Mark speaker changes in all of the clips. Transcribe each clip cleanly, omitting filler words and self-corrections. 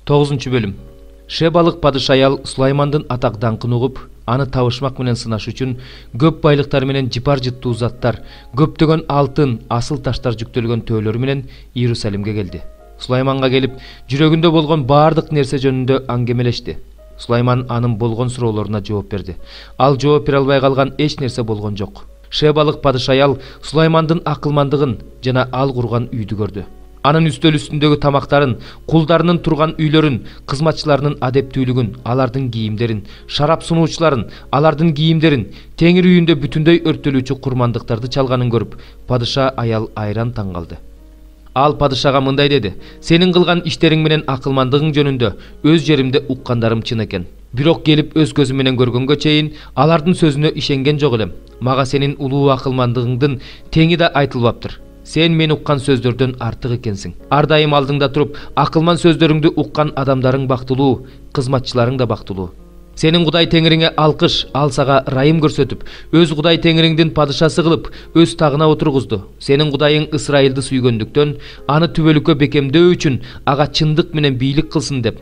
Speaker 1: 9 бөлүм. Шебалык падыша аял Сулаймандын атак даңкын угуп, аны табышмак менен сынаш үчүн көп байлыктар менен жыпар жыттуу заттар, көптөгөн алтын, асыл таштар жүктөлгөн төөлөр менен Иерусалимге келди. Сулайманга келип, жүрөгүндө болгон бардык нерсе жөнүндө аңгемелешти. Сулайман анын болгон суроолоруна жооп берди. Ал жооп бере албай калган эч нерсе болгон жок. Шебалык падыша аял Сулаймандын акылмандыгын жана ал курган үйдү көрдү. Анын үстөл үстүндөгү тамактарын, кулдарынын турган үйлөрүн, кызматчыларынын адептүүлүгүн, алардын кийимдерин, шарап сунуучуларын, алардын кийимдерин, теңир үйүндө бүтүндөй өрттөлүүчү курмандыктарды чалганын көрүп, падыша аял айран таң калды. Ал падышага мындай деди: "Сенин кылган иштериң менен акылмандыгың жөнүндө өз жеримде уккандарым чын экен. Бирок келип өз көзүм менен көргөнгө чейин алардын сөзүнө ишенген жок элем. Мага сенин улуу акылмандыгыңдын теңи да айтылбаптыр. Сен мен уккан сөздөрдөн артык экенсиң. Ар дайым алдыңда туруп, акылман сөздөрүңдү уккан адамдарың бактылуу, кызматчыларың да бактылуу. Сенин Кудай Теңириңе алкыш, ал сага ырайым көрсөтүп, өз Кудай Теңириңдин падышасы кылып, өз тагына отургузду. Сенин Кудайың Ысрайылды сүйгөндүктөн, аны түбөлүккө бекемдөө үчүн ага чындык менен бийлик кылсын деп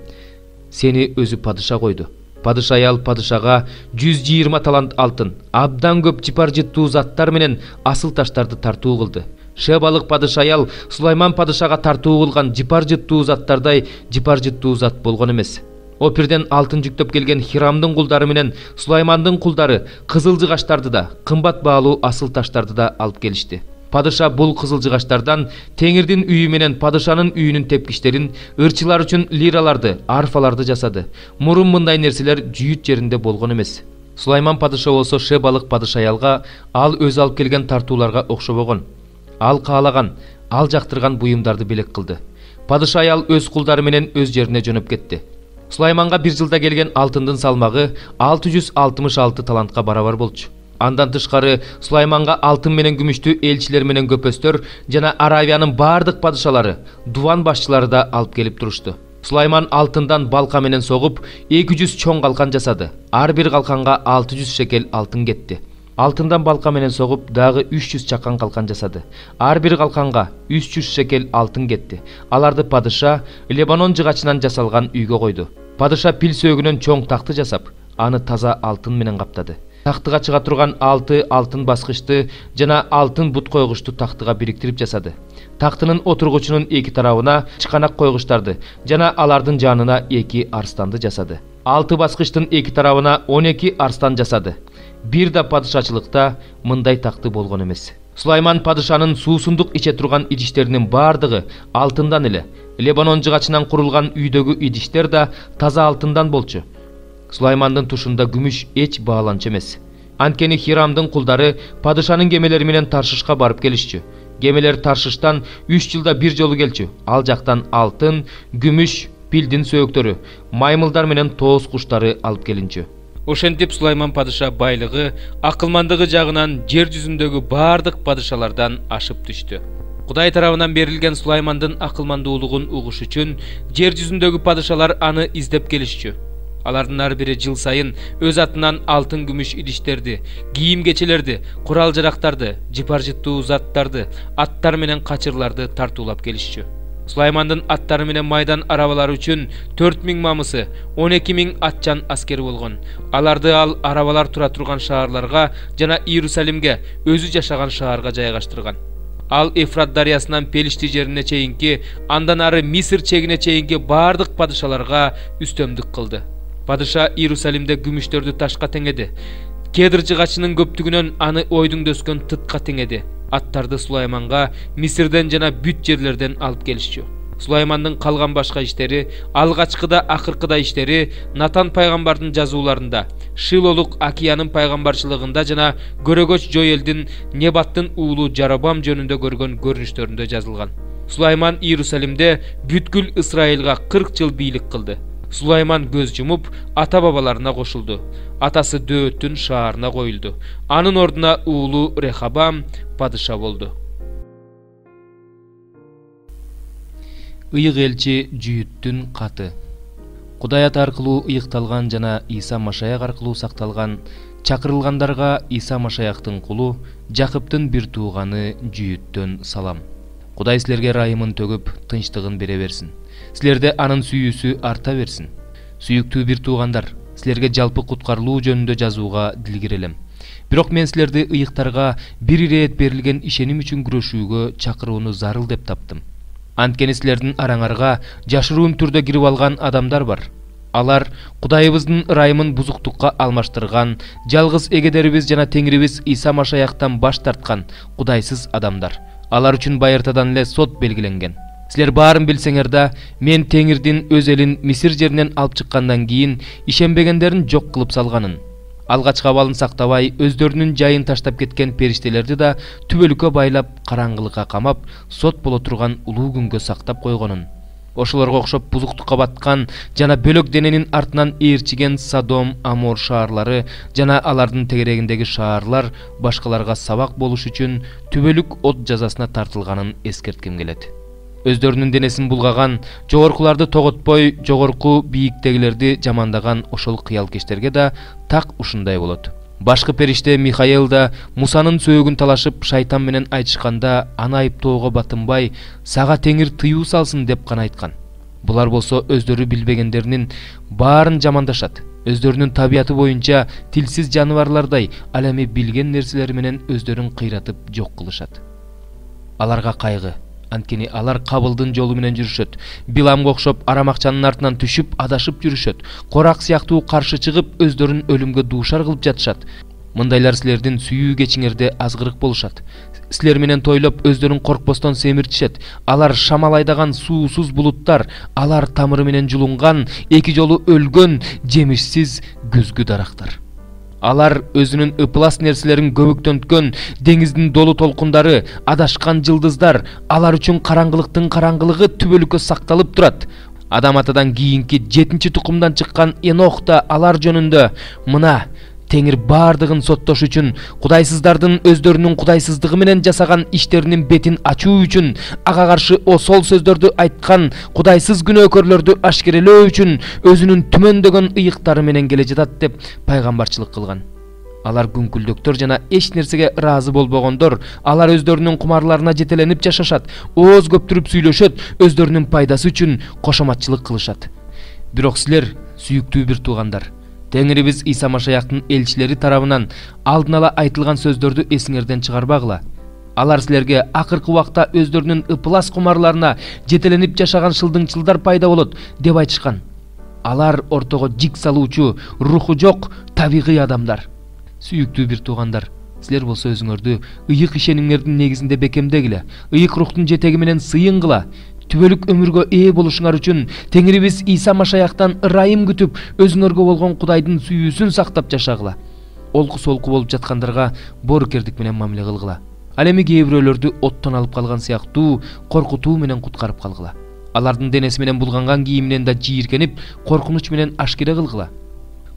Speaker 1: сени өзү падыша койду." Падыша аял падышага 120 талант алтын, абдан көп жыпар жыттуу заттар менен асыл таштарды тартуу кылды. Шебалык падыша аял Сулайман падышага тартуу кылган жыпар жыттуу заттардай жыпар жыттуу зат болгон эмес. Опирден алтын жүктөп келген Хирамдын кулдары менен Сулаймандын кулдары кызыл жыгаштарды да, кымбат баалуу асыл таштарды да алып келишти. Падыша бул кызыл жыгаштардан Теңирдин үйү менен падышанын үйүнүн тепкичтерин, ырчылар үчүн лираларды, арфаларды жасады. Мурун мындай нерселер жүйүт жеринде болгон эмес. Сулайман падыша болсо Шебалык падыша аялга ал өзү алып келген тартууларга окшобогон. Ал каалаган, ал жактырган буюмдарды белек кылды. Падыша аял өз кулдары менен өз жерине жөнөп кетти. Сулайманга бир жылда келген алтындын салмагы 666 талантка барабар болчу. Андан тышкары Сулайманга алтын менен күмүштү элчилер менен көпөстөр жана Аравиянын бардык падышалары, дуван башчылары да алып келип турушту. Сулайман алтындан балка менен согуп 200 чоң калкан жасады. Ар бир калканга 600 шекел алтын кетти. Алтындан балка менен согуп дагы 300 чакан калкан жасады. Ар бир калканга 300 шекел алтын кетти. Аларды падыша Лебанон жыгачынан жасалган үйгө койду. Падыша пил сөөгүнөн чоң такты жасап, аны таза алтын менен каптады. Тактыга чыга турган 6 алтын баскычты жана алтын бут койгучту тактыга бириктирип жасады. Тактынын отургучунун эки тарабына чыканак койгучтарды жана алардын жанына 2 арстанды жасады. 6 баскычтын эки тарабына 12 арстан жасады. Бир да падышачылыкта мындай такты болгон эмес. Сулайман падышанын суусундук иче турган идиштеринин бардыгы алтындан эле. Лебанон жыгачынан курулган үйдөгү идиштер да таза алтындан болчу. Сулаймандын тушунда күмүш эч бааланчу эмес. Анткени Хирамдын кулдары падышанын кемелери менен Таршишка барып келишчү. Кемелер Таршиштан 3 жылда бир жолу келчү. Ал жактан алтын, күмүш, пилдин сөөктөрү, маймылдар менен тооз куштары алып келинчү. Ошентип Сулайман падыша байлыгы, акылмандыгы жагынан жер жүзүндөгү бардык падышалардан ашып түштү. Кудай тарабынан берилген Сулаймандын акылмандуулугун угуш үчүн жер жүзүндөгү падышалар аны издеп келишчү. Алардын ар бири жыл сайын өз атынан алтын күмүш идиштерди, кийим кечелерди, курал жарактарды, жыпар жыттуу заттарды, аттар менен качырларды тартуулап келишчү. Сулаймандын аттары менен майдан арабалары үчүн 4000 мамысы, 12000 атчан аскери болгон. Аларды ал арабалар тура турган шаарларга жана Иерусалимге, өзү жашаган шаарга жайгаштырган. Ал Эфрат дарыясынан Пелишти жерине чейинки, андан ары Мисыр чегине чейинки бардык падышаларга үстөмдүк кылды. Падыша Иерусалимде күмүштөрдү ташка теңеди. Кедр жыгачынын көптүгүнөн аны ойдуң дөскөн тытка теңеди. Аттарды Сулайманга Мисирден жана бүт жерлерден алып келишчү. Сулаймандын калган башка иштери, алгачкыда акыркыда иштери Натан пайгамбардын жазууларында, Шилолук Акиянын пайгамбарчылыгында жана көрөгөч Жоэлдин Небаттын уулу Жарабам жөнүндө көргөн көрүнүштөрүндө жазылган. Сулайман Иерусалимде бүткүл Ысрайылга 40 жыл бийлик кылды. Сулайман көз жумуп, ата бабаларына кошулду. Атасы Дөөттүн шаарына коюлду. Анын ордуна уулу Рехабам падыша болду. Ыйык элчи Жүйүттүн каты. Кудай аты аркылуу ыйыкталган жана Иса Машаяк аркылуу сакталган чакырылгандарга Иса Машаяктын кулу Жакыптын бир тууганы Жүйүттөн салам. Кудай силерге ырайымын төгүп, тынчтыгын бере берсин. Силерде анын сүйүүсү арта берсин. Сүйүктүү бир туугандар, силерге жалпы куткарылуу жөнүндө жазууга дилгирелем. Бирок мен силерди ыйыктарга бир ирет берилген ишеним үчүн күрөшүүгө чакырууну зарыл деп таптым. Анткени силердин араңарга жашыруун түрдө кирип алган адамдар бар. Алар Кудайыбыздын ырайымын бузуктукка алмаштырган, жалгыз эгедерибиз жана Теңирибиз Иса Машаяктан баш тарткан кудайсыз адамдар. Алар үчүн байыртадан эле сот белгиленген. Силер баарын билсеңер да, мен Теңирдин өз элин Мисир жеринен алып чыккандан кийин ишенбегендерин жок кылып салганын, алгач кабалын сактабай өздөрүнүн жайын таштап кеткен периштелерди да түбөлүккө байлап, караңгылыкка камап, сот боло турган улуу күнгө сактап койгонун, ошолорго окшоп бузуктукка баткан жана бөлөк дененин артынан ээрчиген Содом, Амор шаарлары жана алардын тегерегиндеги шаарлар башкаларга сабак болуш үчүн түбөлүк от жазасына тартылганын эскертким келет. Өздөрүнүн денесин булгаган, жогоркуларды тоготпой, жогорку бийиктегилерди жамандаган ошол кыялкештерге да так ушундай болот. Башкы периште Михаил да Мусанын сөөгүн талашып шайтан менен айтышканда аны айыптоого батынбай, сага Теңир тыюу салсын деп гана айткан. Булар болсо өздөрү билбегендеринин баарын жамандашат. Өздөрүнүн табияты боюнча тилсиз жаныбарлардай ал эми билген нерселери менен өздөрүн кыйратып жок кылышат. Аларга кайгы. Анткени алар кабылдын жолу менен жүрүшөт. Биламга окшоп арамакчанын артынан түшүп, адашып жүрүшөт. Корак сыяктуу каршы чыгып, өздөрүн өлүмгө дуушар кылып жатышат. Мындайлар силердин сүйүү кечиңерде азгырык болушат. Силер менен тойлоп өздөрүн коркпостон семиртишет. Алар шамал айдаган суусуз булуттар, алар тамыры менен жулунган, эки жолу өлгөн, жемишсиз күзгү дарактар. Алар өзүнүн ыплас нерселерин көбүктөнткөн деңиздин долу толкундары, адашкан жылдыздар, алар үчүн караңгылыктын караңгылыгы түбөлүккө сакталып турат. Адам атадан кийинки 7-чи тукумдан чыккан Энох да алар жөнүндө мына Теңир бардыгын соттош үчүн, кудайсыздардын өздөрүнүн кудайсыздыгы менен жасаган иштеринин бетин ачуу үчүн, ага каршы осол сөздөрдү айткан кудайсыз күнөөкөрлөрдү ашкерелөө үчүн өзүнүн түмөндөгөн ыйыктары менен келе жатат деп пайгамбарчылык кылган. Алар күңкүлдөктөр жана эч нерсеге ыраазы болбогондор, алар өздөрүнүн кумарларына жетеленип жашашат, ооз көптүрүп сүйлөшөт, өздөрүнүн пайдасы үчүн кошоматчылык кылышат. Бирок силер, сүйүктүү бир туугандар, Теңирибиз Иса Машаяктын элчилери тарабынан алдын ала айтылган сөздөрдү эсиңерден чыгарбагыла. Алар силерге акыркы убакта өздөрүнүн ыплас кумарларына жетеленип жашаган шылдыңчылдар пайда болот деп айтышкан. Алар ортого жик салуучу, руху жок, табигый адамдар. Сүйүктүү бир туугандар, силер болсо өзүңөрдү ыйык ишенимдердин негизинде бекемдегиле, ыйык рухтун жетеги менен сыйынгыла. Түбөлүк өмүргө ээ болушуңар үчүн Теңирибиз Иса Машаяктан ырайым күтүп, өзүңөргө болгон Кудайдын сүйүүсүн сактап жашагыла. Олку солку болуп жаткандарга боорукердик менен мамиле кылгыла. Ал эми кээ бирөөлөрдү оттон алып калган сыяктуу коркутуу менен куткарып калгыла. Алардын денеси менен булганган кийиминен да жийиркенип, коркунуч менен ашкере кылгыла.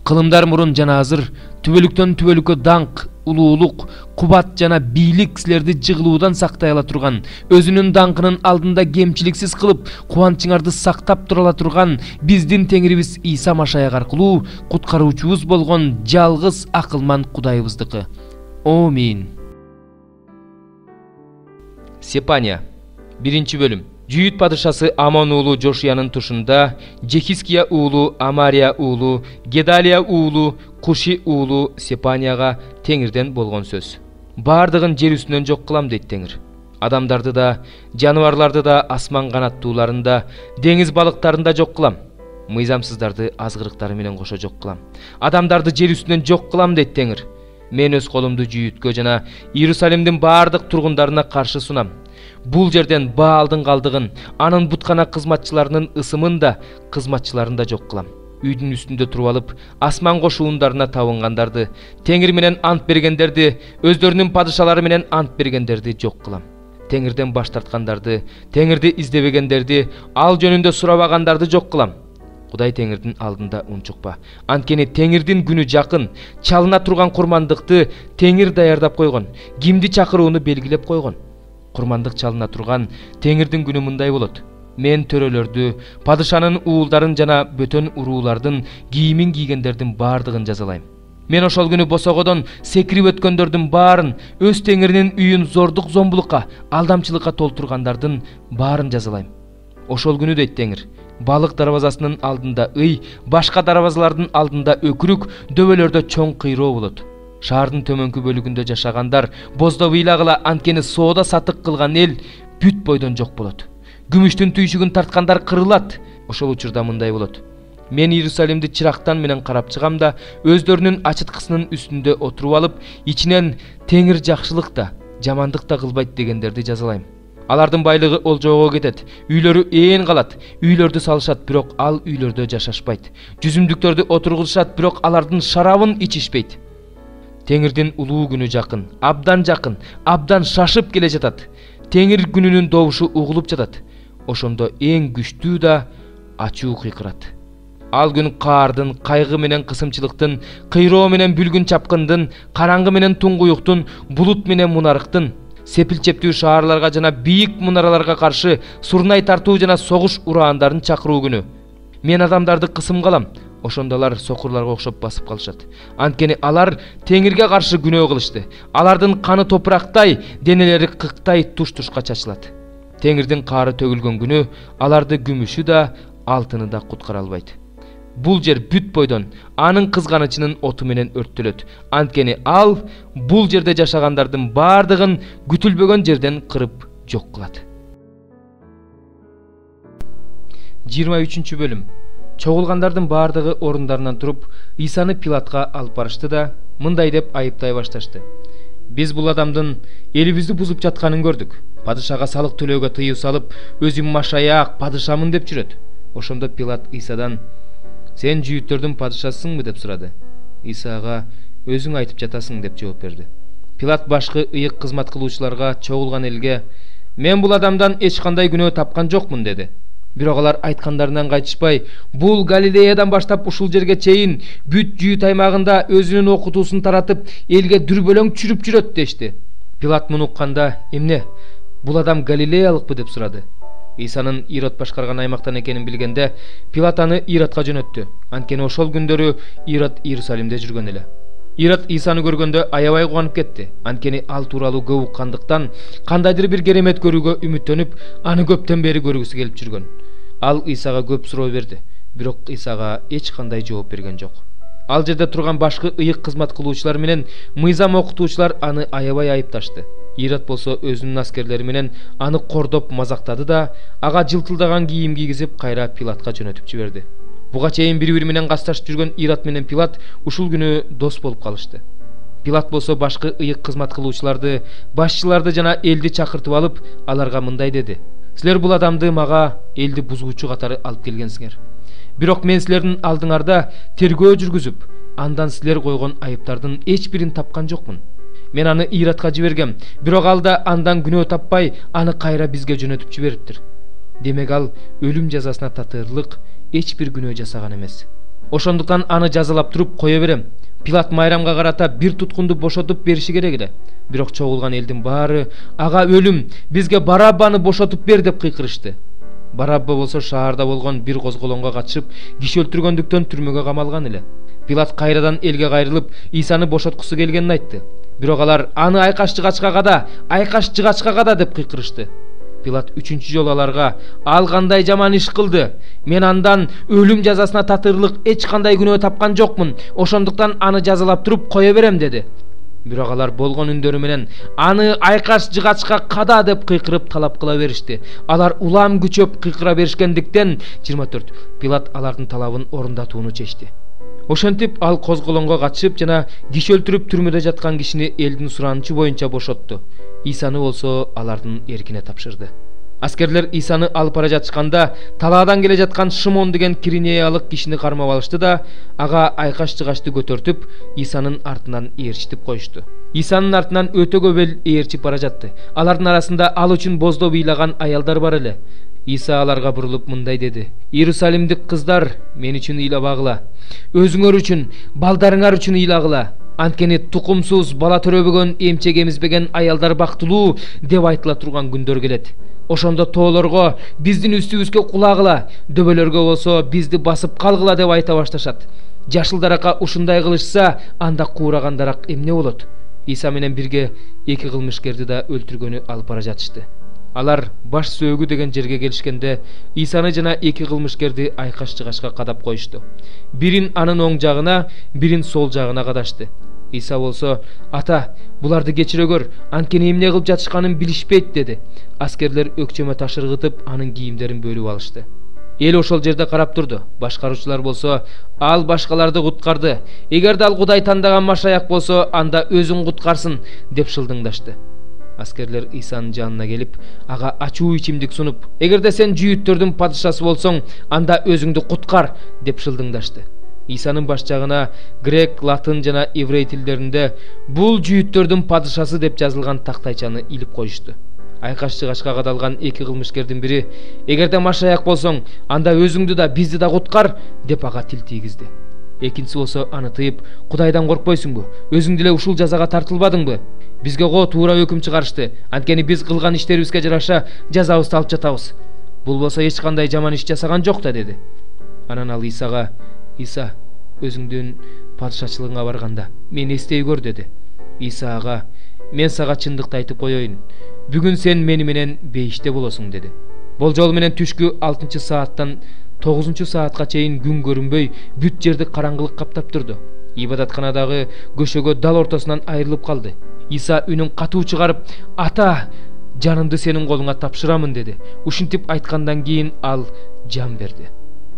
Speaker 1: Кылымдар мурун жана азыр түбөлүктөн түбөлүккө даңк, улуулук, кубат жана бийлик силерди жыгылуудан сактай ала турган, өзүнүн даңкынын алдында кемчиликсиз кылып, кубанычыңарды сактап тура ала турган биздин Теңирибиз Иса Машаяк аркылуу куткаруучубуз болгон жалгыз акылман Кудайыбыздыкы. Амин. Сепания 1 бөлүм. Жүйүт падышасы Амон уулу Жошиянын тушунда Жехиския уулу, Амария уулу, Гедалия уулу, Куши уулу Сепанияга Теңирден болгон сөз. Бардыгын жер үстүнөн жок кылам дейт Теңир. Адамдарды да, жаныбарларды да, асман канаттууларын да, деңиз балыктарын да жок кылам. Мыйзамсыздарды азгырыктары менен кошо жок кылам. Адамдарды жер үстүнөн жок кылам дейт Теңир. Мен өз колумду жүйүткө жана Иерусалимдин бардык тургундарына каршы сунам. Бул жерден Баалдын калдыгын, анын буткана кызматчыларынын ысымын да, кызматчыларын да жок кылам. Үйдүн үстүндө туруп алып, асман кошуундарына табынгандарды, Теңир менен ант бергендерди, өздөрүнүн падышалары менен ант бергендерди жок кылам. Теңирден баш тарткандарды, Теңирди издебегендерди, ал жөнүндө сурабагандарды жок кылам. Кудай Теңирдин алдында унчукпа. Анткени Теңирдин күнү жакын, чалына турган курмандыкты Теңир даярдап койгон, кимди чакырууну белгилеп койгон. Курмандык чалына турган Теңирдин күнү мындай болот. Мен төрөлөрдү, падышанын уулдарын жана бөтөн уруулардын кийимин кийгендердин бардыгын жазалайм. Мен ошол күнү босогодон секирип өткөндөрдүн баарын, өз теңиринин үйүн зордук зомбулукка, алдамчылыкка толтургандардын баарын жазалайм. Ошол күнү дейт теңир, балык дарбазасынын алдында ый, башка дарбазалардын алдында өкүрүк, дөбөлөрдө чоң кыйроо болот. Шаардын төмөнкү бөлүгүндө жашагандар боздоп ыйлагыла, анткени соода сатык кылган эл бүт бойдон жок болот. Күмүштүн түйшүгүн тарткандар кырылат. Ошол учурда мындай болот. Мен Иерусалимди чырактан менен карап чыгам да, өздөрүнүн ачыткысынын үстүндө отуруп алып, ичинен теңир жакшылык да, жамандык да кылбайт дегендерди жазалайм. Алардын байлыгы олжоого кетет, үйлөрү ээн калат, үйлөрдү салышат, бирок ал үйлөрдө жашашпайт. Жүзүмдүктөрдү отургузушат, бирок алардын шарабын ичишпейт. Теңирдин улуу күнү жакын, абдан шашып келе жатат. Теңир күнүнүн добушу угулуп жатат. Ошондо эң күчтүү да ачуу кыйкырат. Ал күн каардын, кайгы менен кысымчылыктын, кыйроо менен бүлгүн чапкындын, караңгы менен туңгуюктун, булут менен мунарыктын, сепилчептүү шаарларга жана бийик мунараларга каршы сурнай тартуу жана согуш ураандарын чакыруу күнү. Мен адамдарды кысымга алам, ошондо алар сокурларга окшоп басып калышат. Анткени алар теңирге каршы күнөө кылышты. Алардын каны топурактай, денелери кыктай туш-тушка чачылат. Теңирдин каары төгүлгөн күнү аларды күмүшү да, алтыны да куткара албайт. Бул жер бүт бойдон анын кызганычынын оту менен өрттөлөт. Анткени ал бул жерде жашагандардын бардыгын күтүлбөгөн жерден кырып жок кылат. 23 бөлүм. Чогулгандардын бардыгы орундарынан туруп, Исаны Пилатка алып барышты да, мындай деп айыптай башташты. Биз бул адамдын элибизди бузуп жатканын көрдүк. Падышага салык төлөөгө тыюу салып, өзүм машаяак падышамын деп жүрөт. Ошондо Пилат Исадан: "Сен жүйүттөрдүн падышасыңбы?" деп сурады. Исага: "Өзүң айтып жатасың" деп жооп берди. Пилат башкы ыйык кызмат кылуучуларга, чогулган элге: "Мен бул адамдан эч кандай күнөө тапкан жокмун" деди. Бирок алар айткандарынан кайтышпай, бул Галилеядан баштап ушул жерге чейин бүт жүйүт аймагында өзүнүн окутуусун таратып, элге дүрбөлөң чүрүп жүрөт дешти. Пилат муну укканда: "Эмне? Бул адам галилеялыкпы?" деп сурады. Исанын Ирод башкарган аймактан экенин билгенде, Пилат аны Иродко жөнөттү. Анткени ошол күндөрү Ирод Иерусалимде жүргөн эле. Ирод Исаны көргөндө аябай кубанып кетти. Анткени ал тууралуу көп уккандыктан, кандайдыр бир керемет көрүүгө үмүттөнүп, аны көптөн бери көргүсү келип жүргөн. Ал Исага көп суроо берди, бирок Исага эч кандай жооп берген жок. Ал жерде турган башкы ыйык кызмат кылуучулар менен мыйзам окутуучулар аны аябай айыпташты. Ирод болсо өзүнүн аскерлери менен аны кордоп мазактады да, ага жылтылдаган кийим кийгизип кайра Пилатка жөнөтүп жиберди. Буга чейин бири-бири менен касташып жүргөн Ирод менен Пилат ушул күнү дос болуп калышты. Пилат болсо башкы ыйык кызмат кылуучуларды, башчыларды жана элди чакыртып алып, аларга мындай деди: "Силер бул адамды мага элди бузуучу катары алып келгенсиңер. Бирок мен силердин алдыңарда тергөө жүргүзүп, андан силер койгон айыптардын эч бирин тапкан жокмун. Мен аны Иродко жибергем, бирок ал да андан күнөө таппай, аны кайра бизге жөнөтүп жибериптир. Демек ал өлүм жазасына татырлык эч бир күнөө жасаган эмес. Ошондуктан аны жазалап туруп кое берем." Пилат майрамга карата бир туткунду бошотуп бериши керек эле. Бирок чогулган элдин баары: "Ага өлүм, бизге Бараббаны бошотуп бер" деп кыйкырышты. Барабба болсо шаарда болгон бир козголоңго катышып, киши өлтүргөндүктөн түрмөгө камалган эле. Пилат кайрадан элге кайрылып, Исаны бошоткусу келгенин айтты. Бирок алар: "Аны айкаш жыгачка када" деп кыйкырышты. Пилат үчүнчү жолу аларга: "Ал кандай жаман иш кылды? Мен андан өлүм жазасына татырлык эч кандай күнөө тапкан жокмун. Ошондуктан аны жазалап туруп кое берем" деди. Бирок алар болгон үндөрү менен: "Аны айкаш жыгачка када" деп кыйкырып талап кыла беришти. Алар улам күчөп кыйкыра беришкендиктен 24 Пилат алардын талабын орундатууну чечти. Ошентип ал козголоңго катышып жана киши өлтүрүп түрмөдө жаткан кишини элдин суранычы боюнча бошотту. Исаны болсо алардын эркине тапшырды. Аскерлер Исаны алып бара жатышканда, талаадан келе жаткан Шимон деген киринеялык кишини кармап алышты да, ага айкаш жыгачты көтөртүп, Исанын артынан ээрчитип коюшту. Исанын артынан өтө көп эл ээрчип бара жатты. Алардын арасында ал үчүн боздоп ыйлаган аялдар бар эле. Иса аларга бурулуп мындай деди: "Иерусалимдик кыздар, мен үчүн ыйлабагыла. Өзүңөр үчүн, балдарыңар үчүн ыйлагыла. Анткени тукумсуз, бала төрөбөгөн, эмчек эмизбеген аялдар бактылуу деп айтыла турган күндөр келет. Ошондо тоолорго биздин үстүбүзгө кулагыла, дөбөлөргө болсо бизди басып калгыла деп айта башташат. Жашылдарака ушундай кылышса, анда куурагандараак эмне болот? Иса менен бирге эки кылмышкерди да өлтүргөнү алып бара жатышты. Алар баш сөөгү деген жерге келишкенде, Исаны жана эки кылмышкерди айкаш-чыгашка кадап коюшту. Бирин анын оң жагына, бирин сол жагына кадашты. Иса болсо: "Ата, буларды кечире көр, анткени эмне кылып жатышканын билишпейт" деди. Аскерлер өкчөмө таш ыргытып, анын кийимдерин бөлүп алышты. Эл ошол жерде карап турду. Башкаруучулар болсо: "Ал башкаларды куткарды. Эгерде ал Кудай тандаган Машаяк болсо, анда өзүн куткарсын" деп шылдыңдашты. Аскерлер Исанын жанына келип, ага ачуу ичимдик сунуп: "Эгерде сен жүйүттөрдүн падышасы болсоң, анда өзүңдү куткар" деп шылдыңдашты. Исанын баш жагына грек, латын жана еврей тилдеринде "Бул жүйүттөрдүн падышасы" деп жазылган тактайчаны илип коюшту. Айкаш-чыгашка кадалган эки кылмышкердин бири: "Эгерде Машаяк болсоң, анда өзүңдү да бизди да куткар" деп ага тил тийгизди. Экинчиси болсо аны тыйып: "Кудайдан коркпойсуңбу? Өзүң деле ушул жазага тартылбадыңбы? Бизге туура өкүм чыгарышты. Анткени биз кылган иштерибизге жараша жазабызды алып жатабыз. Бул болсо эч кандай жаман иш жасаган жок да" деди. Анан ал Исага: "Иса, өзүңдүн падышачылыгыңа барганда мени эстей көр" деди. Иса ага: "Мен сага чындыкты айтып коеюн. Бүгүн сен мени менен бейиште болосуң" деди. Болжол менен түшкү 6-сааттан 9-саатка чейин күн көрүнбөй, бүт жерди караңгылык каптап турду. Ибадатканадагы көшөгө дал ортосунан айрылып калды. Иса үнүн катуу чыгарып: "Ата, жанымды сенин колуңа тапшырамын" деди. Ушинтип айткандан кийин ал жан берди.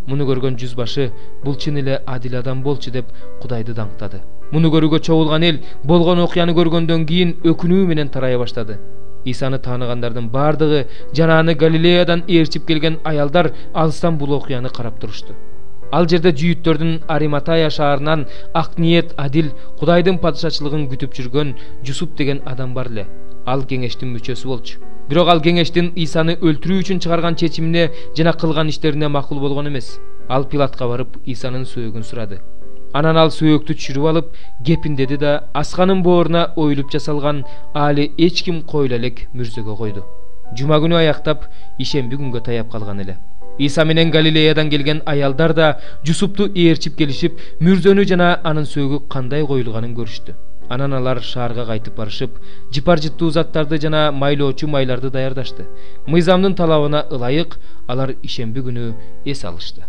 Speaker 1: Муну көргөн жүз башы: "Бул чын эле адил адам болчу" деп Кудайды даңктады. Муну көрүүгө чогулган эл болгон окуяны көргөндөн кийин өкүнүү менен тарая баштады. Исаны тааныгандардын бардыгы жана аны Галилеядан ээрчип келген аялдар алыстан бул окуяны карап турушту. Ал жерде жүйүттөрдүн Ариматая шаарынан ак ниет, адил, Кудайдын падышачылыгын күтүп жүргөн Жусуп деген адам бар эле. Ал кеңештин мүчөсү болчу. Бирок ал кеңештин Исаны өлтүрүү үчүн чыгарган чечимине жана кылган иштерине макул болгон эмес. Ал Пилатка барып Исанын сөөгүн сурады. Анан ал сөөктү түшүрүп алып, кепиндеди да асканын бооруна оюлуп жасалган али эч ким койула элек мүрзөгө койду. Жума күнү аяктап, ишемби күнгө таяп калган эле. Иса менен Галилеядан келген аялдар да Жусупту ээрчип келишип, мүрзөнү жана анын сөөгү кандай коюлганын көрүштү. Анан алар шаарга кайтып барышып, жыпар жыттуу заттарды жана майлоочу майларды даярдашты. Мыйзамдын талабына ылайык алар ишемби күнү эс алышты.